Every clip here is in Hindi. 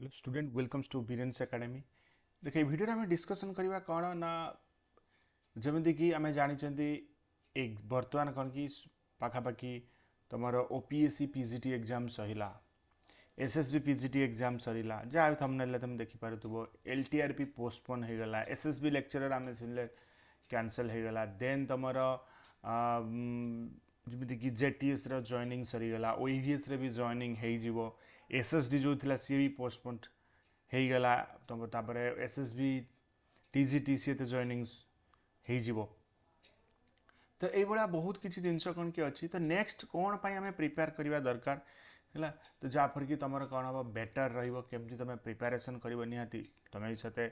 Hello student welcomes to Biren's academy. देखिए वीडियो आम डिस्कसन करवा कौन ना जमीक आम जानते एक बर्तमान कौन कि पाखापाखि तुम ओपीएससी पीजीटी एग्जाम सहिला एसएसबी पीजीटी एग्जाम सरिला जहाँ भी थंबनेल तुम देखिपु एलटीआरपी पोस्टपोन हो गला एसएसबी लेक्चरर आम सुनले कैंसल हो गला देन तुम जमीक जेटीएस जॉइनिंग सरीगला ओईवीएस भी जॉइनिंग हो एसएसडी जो थिला सी भी पोस्टपोन हो गला तुम तापर एसएसबी टीजीटी सी जॉइनिंग हो तो ये बहुत किसी जिनस कौन कि अच्छी तो नेक्स्ट कौन पाई आम प्रिपेयर करवा दरकार है तो जहाँफर कि तुम कौन हम बेटर रमती तुम प्रिपेरेसन कर निहाती तुम सते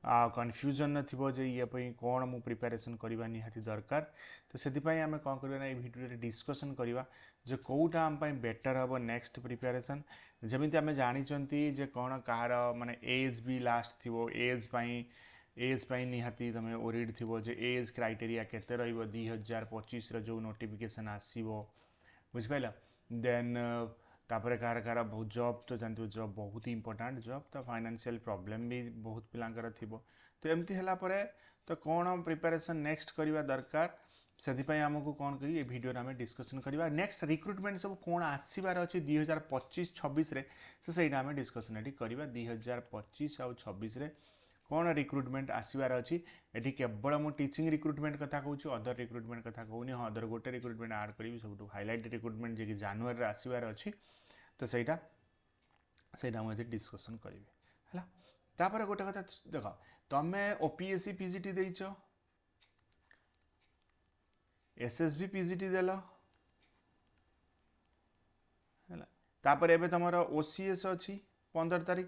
कन्फ्यूजन थी जे ये कौन मु प्रिपेरेसन करवा निहाती दरकार तो से आम कौन करवा ये भिडियो डिस्कसन करवा जो कौटा आम बेटर हम नेक्स्ट प्रिपेरेसन जमी आम जानते जे कौन कहार माने एज भी लास्ट थी एज निहाती तुम ओरिड थी जे एज क्राइटेरिया केते रहिबो 2025 जो नोटिफिकेशन आसीबो बुझिपाइला देन तापर कार कार बहुत जॉब तो जानते जॉब बहुत ही इंपोर्टेंट जॉब तो फाइनेंशियल प्रॉब्लम भी बहुत पिलांकर थिबो तो एमती हला परे तो कौन प्रिपरेशन नेक्स्ट करवा दरकार से आमको कौन करी वीडियो आम डिस्कसन करवा नेक्स्ट रिक्रुटमेंट सब कौन आसबार अच्छे 2025-26 से आम डिस्कसन ये करवा 2025 आउ 26 कौन रिक्रुटमेंट आसबार अच्छी ये केवल मु टीचिंग रिक्रुटमेंट कथा कहूँ अदर रिक्रुटमेंट कथा कहूनी हाँ अदर गोटे रिक्रुटमेंट आड करी सब हाइलाइट रिक्रुटमेंट जी जनवरी आसबार अच्छी तो सहीटा मुझे डिस्कसन करी है तापर गोटे कथा देख तुम ओपीएससी पीजीटी देच एसएसबी पीजीटी देल है तापर एबे तुम ओसीएस अच्छी 15 तारीख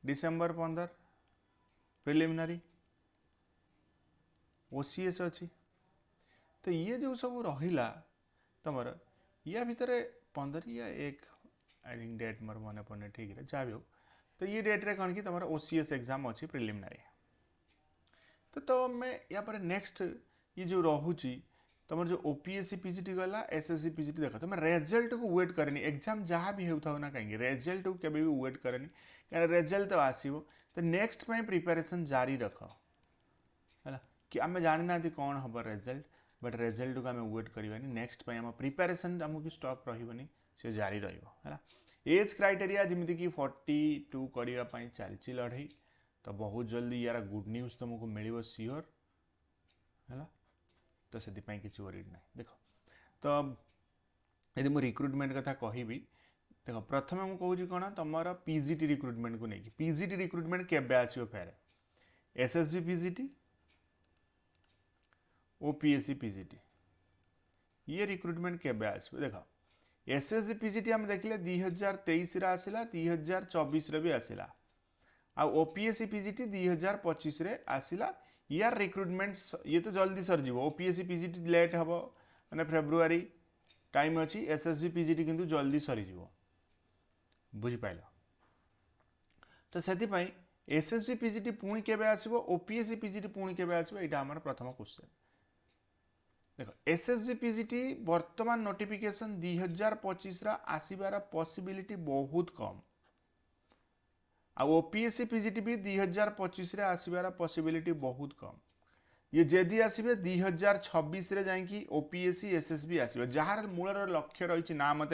डिसेम्बर 15 प्रिलिमिनारी ओसीएस अच्छी तो ये जो सब रहा तुम या भितर 15 या 1 आई थिंक डेट मोर मन पड़े ठीक है जहाँ भी हो तो ये डेट रे कौन कि तुम ओसीएस एग्जाम अच्छी प्रिलिमिनारी तो तुम या पर नेक्स्ट ये जो रोची तुम जो ओपीएससी पीजीटी गला एसएससी पीजीटी देख तुम रिजल्ट को वेट करनी एग्जाम जहाँ भी होता ना कहीं रिजल्ट को केबे भी वेट करनी क्या रिजल्ट तो आसो तो नेक्स्ट प्रिपरेशन जारी रख है कि आम जानी ना कौन हम रिजल्ट बट रिजल्ट को आम वेट करवानी नेक्स्ट आम प्रिपरेशन आमको स्टॉप रही से जारी रहा एज क्राइटेरिया जमीक 42 करने चलती लड़ई तो बहुत जल्दी यार गुड न्यूज तुमको मिल सियोर है तो से किसी वरीड ना देख तो यदि मुझे रिक्रुटमेंट कथा कहि देख प्रथम मुझे कहूँ कौन तुम पीजीटी रिक्रुटमेंट को लेकिन पीजीटी रिक्रुटमेंट केबे आसो फेर एसएसबी पीजीटी ओपीएससी पीजीटी ये रिक्रुटमेंट केबे आसो देख एसएसबी पीजीटी आम देखिले 2023 आसला 2024 भी आसला आ ओपीएससी पीजीटी 2025 आसला यार रिक्रुटमेंट ये तो जल्दी सरज ओपीएससी पीजीटी लेट हम मैंने फेब्रुआरी टाइम अच्छी एसएसबी पीजीटी किंतु जल्दी सरीज बुझिपाल तो से एसएसबी पीजीटी पुणी केबे आसो ओपीएससी पीजीटी पुणी केबे आसो यहाँ आम प्रथम क्वेश्चन देख एसएसबी पीजीटी वर्तमान नोटिफिकेशन 2025 आसबार पॉसिबिलिटी बहुत कम आ ओपीएससी पीजीटी भी 2025 आसबार पॉसिबिलिटी बहुत कम ये जदि आसबे 2026 जाकि ओपीएससी एसएसबी आसो जार मूलर लक्ष्य रही ना मत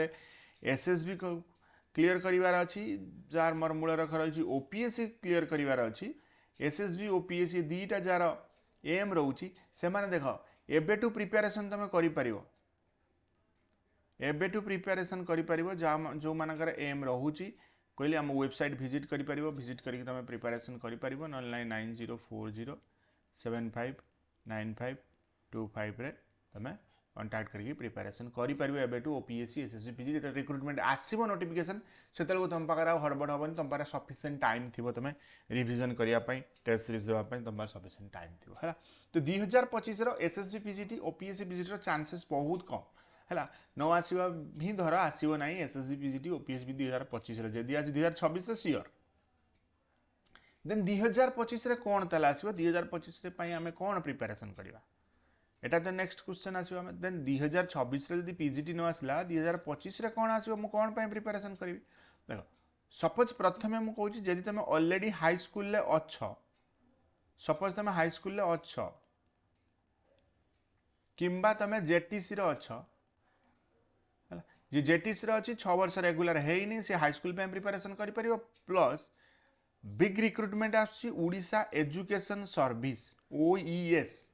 एसएसबी क्लीयर करार अच्छी जार मोर मूल रख रही ओपीएससी क्लीयर करार अच्छी एसएसबी ओपीएससी दीटा जार एम रोची से देख एबेटू प्रिपेरेसन तुम एबेटू प्रिपेरेसन जो मानकर एम रोची कहले आम वेबसाइट विजिट कर विजिट करके तुम प्रिपेरेसन कर ना 9040759525 रे तुम कंटाक्ट करके प्रिपेरेसन कर ओपीएससी एसएसबी पीजी रिक्रुटमेंट आसो नोटिफिकेशन से तुम पाखे हड़बड़ हेनी तुम पाखे सफिसीयंट टाइम थी तुम रिविजन करने टेस्ट सीरीज देवाई तुम सफिसीयंट टाइम थी है तो 2025 SSB PGT OPSC PGT chances बहुत कम है न आसवा ही धर आसो ना एसएसबी पीजीटी ओपीएससी 2025 जदि आज 2026 सियोर देन 2025 कौन ताल आसो 2025 आम कौन प्रिपेरेसन करवा एटा तो नेक्स्ट क्वेश्चन आसो देन 2026 जब पीजीटी न आसला 2025 कौन आसो मु कौन प्रिपेरेसन करी देख सपोज प्रथमे मु कहूँ जदि तुम ऑलरेडी हाई स्कूल ले अच्छ सपोज तुम हाई स्कूल ले अच्छ किंबा तुम जेटीसी रे अच्छ जी जेटीसी रे अच्छी 6 वर्ष रेगुलर है से हाई स्कूल प्रिपरेशन कर प्लस बिग रिक्रुटमेंट आशा education service OES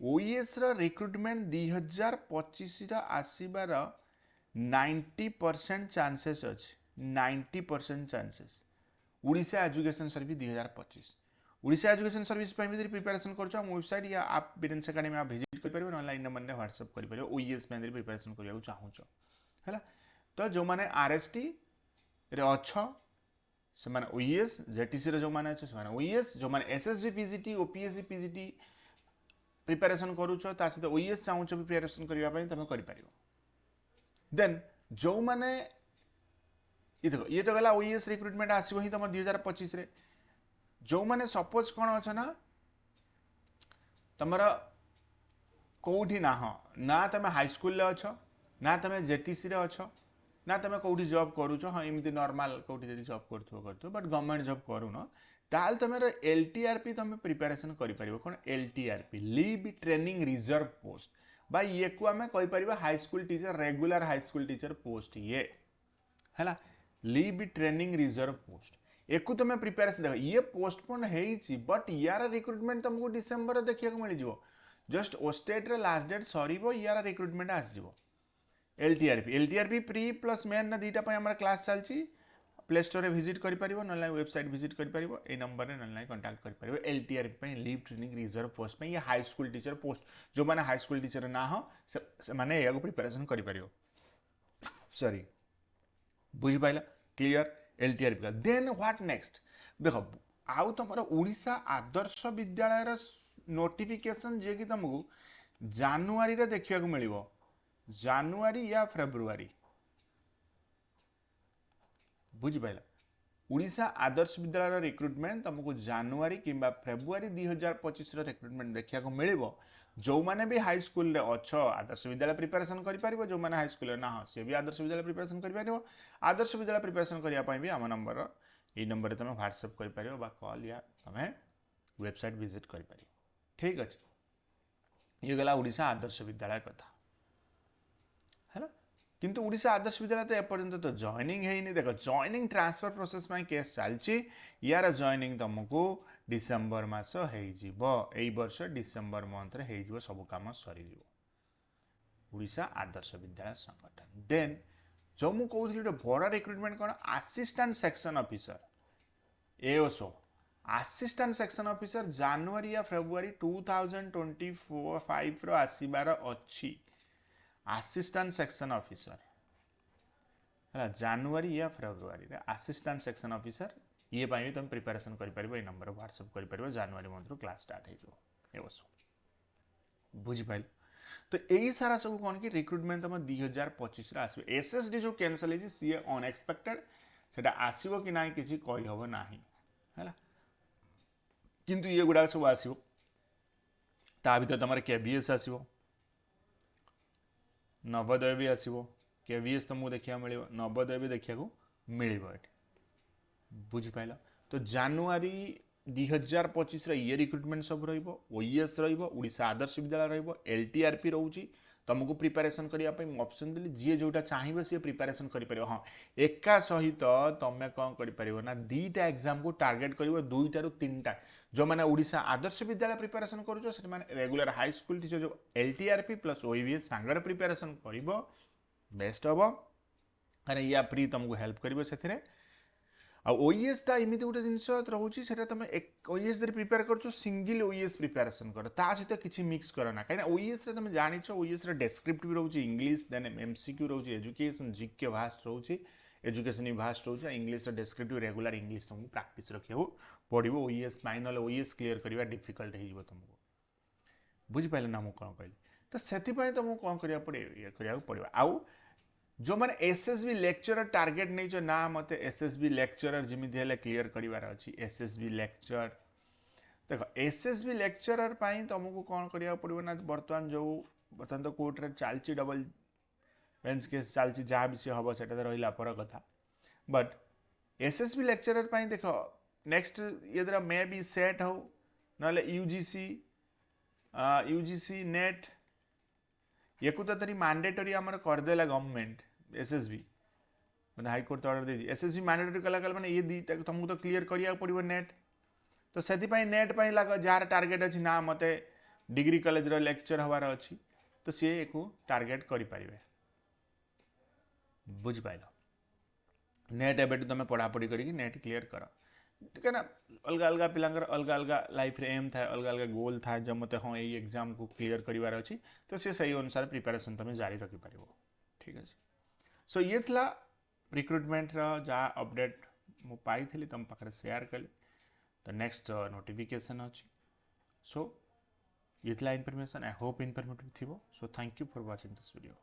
OES recruitment 2025 आसबार 90% चांसेस अच्छे 90% chances Odisha education service 2025 Odisha education service preparation कर वेबसाइट या आप बिरेंस एकेडमी आप विजिट कर ऑनलाइन नंबर व्हाट्सएप कर ओईएस प्रिपरेशन करने चाहूँ है तो जो मैंने आरएसटी रे अच्छ से माने ओईएस जेटीसी रे जो माने अच्छे से ओईएस जो माने SSB PGT OPSC PGT preparation करूछ ता सहित ओईएस चाहूँ प्रिपरेशन करने तुम कर देन जो माने ये देखो ये तो गला ओईएस रिक्रुटमेंट आसो ही तुम 2025 रे जो माने सपोज कौन अच्छा ना तुम कौटी ना ना तुम हाई स्कूल ले अच्छ ना तुम जेटीसी रे अच्छ ना तुम कौटी जॉब करूछ हाँ एमती नॉर्मल कौटी जब जॉब कर बट गवर्नमेंट जॉब करून ताल तुम एलटीआरपी तुम प्रिपरेशन कर कौन LTRP leave training reserve post बा ये को आम कहीपर high school teacher regular high school teacher post ये है लीव ट्रेनिंग रिजर्व पोस्ट एक तुम प्रिपरेशन देख ये पोस्टपोन होती बट यार रिक्रुटमेंट तुमको डिसेम्बर देखा मिल जस्ट ओस्टेट रे लास्ट डेट सर यार रिक्रुटमेंट आसो एलटीआरपी प्री प्लस मेन ना दुईटा आम क्लास चलती प्ले स्टोर में विजिट कर वेबसाइट विजिट कर नंबर में ना कंटाक्ट कर एलटीआरपी लीव ट्रेनिंग रिजर्व पोस्ट ये हाई स्कूल टीचर पोस्ट जो मैंने हाई स्कूल टीचर ना हो से माने या प्रिपरेशन कर सॉरी बुझिपाल क्लियर एलटीआरपी का देन व्हाट नेक्स्ट देख आउ तुम ओडिशा आदर्श विद्यालय नोटिफिकेशन जे कि तुमको जानुआरी रे देखा मिल जानुआरी या फेब्रुआरी बुझिपाल ओडिशा आदर्श विद्यालय रिक्रुटमेंट तुमको जानुआरी किंबा फेब्रुआरी 2025 रिक्रुटमेंट देखा मिल जो मैंने भी हाई स्कूल रे अच्छ आदर्श विद्यालय प्रिपरेशन कर जो मैंने हाई स्कूल ना सी भी आदर्श विद्यालय प्रिपरेशन कर आदर्श विद्यालय प्रिपरेशन करने भी आम नंबर ये नंबर तुम व्हाट्सएप कर कॉल या तुम वेबसाइट विजिट कर ठीक अच्छे ये गला ओडिशा आदर्श विद्यालय कथा है ना किंतु ओडिशा आदर्श विद्यालय तो एपर्यंत तो जॉइनिंग है देख जॉइनिंग ट्रांसफर प्रोसेस में केस चलती यार जॉइनिंग तुमको डिसेम्बर मास हो वर्ष डिसेम्बर मंथ रे हो सब काम सरी ओडिशा आदर्श विद्यालय संगठन देन जो मु कहूली बड़ा रिक्रुटमेंट कौन assistant section officer ASO assistant section officer जनवरी या फेब्रुआरी 2025 रो आसीबार अच्छी असिस्टेंट सेक्शन ऑफिसर है जनवरी या फेब्रुआरी असिस्टेंट सेक्शन ऑफिसर ये भी तुम प्रिपरेशन कर नंबर व्हाट्सएप कर जनवरी मंथ क्लास स्टार्ट हो बुझिपाल तो यही सारा सब कौन कि रिक्रुटमेंट तुम 2025 आसो एसएसडी जो कैंसल है सी अनएक्सपेक्टेड से आसो कि ना किसी कही हम ना है किंतु ये गुड़ा सब आसो ता भर तुम केवीएस आसो नवोदय भी आसो केवीएस तुमको देखा मिल नवोदय भी देखा मिल बुझिपाल तो जानुआरी 2025 ये रिक्रुटमेंट सब रोईएस रोडिशा आदर्श विद्यालय एलटीआरपी रोचे तुमको प्रिपरेशन करने ऑप्शन देली जी जोटा चाहिए सी प्रिपरेशन कर हाँ एका सहित तुम कौन कर ना दीटा एग्जाम को टार्गेट कर दुईटा रु तीनटा जो मैंने ओडिशा आदर्श विद्यालय प्रिपरेशन कर रेगुलर हाई स्कूल टीचर जो एलटीआरपी प्लस ओईवीएस सांगर प्रिपरेशन कर बेस्ट हम कहीं या प्री तुमको हेल्प कर से ओईएस टा इमिति गोटे जिनस रोचे से तुम ओईएस प्रिपेयर कर सिंगल ओईएस प्रिपेरेसन कर सहित किसी मिक्स कर ना कहीं ओईएस तुम जान ओईएस डेस्क्रिप्टिव रोचे इंग्लिश देन एमसीक्यू रोचे एजुकेशन जीके भास्ट रोचे एजुकेशन भी भास्ट रोचे इंग्लिश डेस्क्रिप्टिव रेगुलर इंग्लिश तुमको प्रैक्टिस रखा पड़ो ओईएस नाइन ना ओईएस क्लीयर करवा डिफिकल्ट हो तुमको बुझिपारे ना मुझे कौन कहली तो से तुमको कौन करा पड़ो आउ जो मैंने एसएसबी लेक्चरर टार्गेट नहीं ना मत एसएसबी लेक्चरर जमी क्लीयर करार अच्छी एसएसबी लेक्चर देख एसएसबी लेक्चरर तुमको कौन करा पड़ो ना बर्तमान तो कोर्ट रे चलती डबल बेंच केस चलती जहाँ भी सी हम से रहा पर कथा बट एसएसबी लेक्चरर पाई देख नेक्स्ट ये द्वारा मे बी सेट हो ना यूजीसी नेट ये को तो तरी मैंडेटरी आमर करदेला गवर्नमेंट एसएसबी मैंने हाईकोर्ट ऑर्डर दे एसएसबी मैंडेटरी कला माने ये दीटा तुमको तो क्लियर करिया पड़ो नेट तो से नेट पर लग जार टार्गेट अच्छी ना मत डिग्री कॉलेज रो लेक्चर हबार अच्छी तो सी को टार्गेट करें बुझिपाल नेट एबे तुम पढ़ापढ़ी करके नेट क्लियर कर कहीं अलग अलग पिला अलग अलग लाइफ एम था अलग अलग गोल था जब मत हाँ यही एग्जाम को क्लियर करार अच्छी तो सी सही अनुसार प्रिपेरेसन तुम जारी रखिपार ठीक अच्छे सो ये थी रिक्रुटमेंट जहाँ अपडेट मुझे तुम पाखे सेयार कली तो नेक्स्ट नोटिफिकेशन अच्छी सो ये इनफॉरमेशन आई होप इनफॉर्मेटिव थी so thank you for watching this video